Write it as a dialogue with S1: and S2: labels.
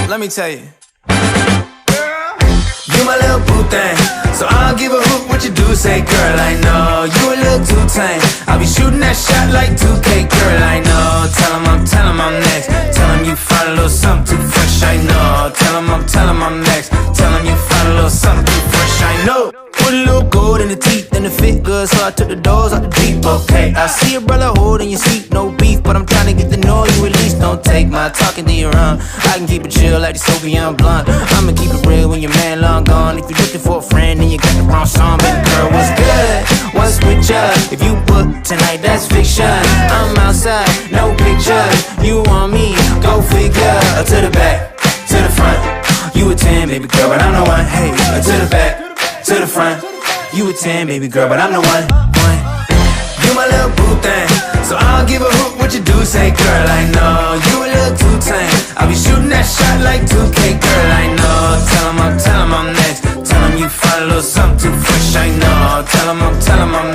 S1: Let me tell you. You my little boo thing, so I don't give a hoot what you do say, girl, I know. You a little too tame, I'll be shooting that shot like 2K, girl, I know. Tell 'em I'm next, tell 'em you find a little something too fresh, I know. Tell 'em I'm next, tell 'em you find a little something too fresh, I know. Put a little gold in the teeth and it fit good, so I took the doors out the deep, okay. I see a brother holding your seat, no beef, but I'm trying to get to know you at least. Don't take my talking to your own, I can keep it chill like the Soviet blunt. I'ma keep it real when your man long gone. If you're looking for a friend, then you got the wrong song. Baby girl, what's good? What's with ya? If you book tonight, that's fiction. I'm outside, no pictures. You want me? Go figure. To the back, to the front. You a 10, baby girl, but I'm the one. Hey, to the back, to the front. You a 10, baby girl, but I'm the one. You my little boo thing, so I don't give a hoot what you do say, girl, I know. You a little too tame, I'll be shooting that shot like 2K, girl, I know. Tell 'em I'm next, tell 'em you find a little something too fresh, I know. Tell 'em I'm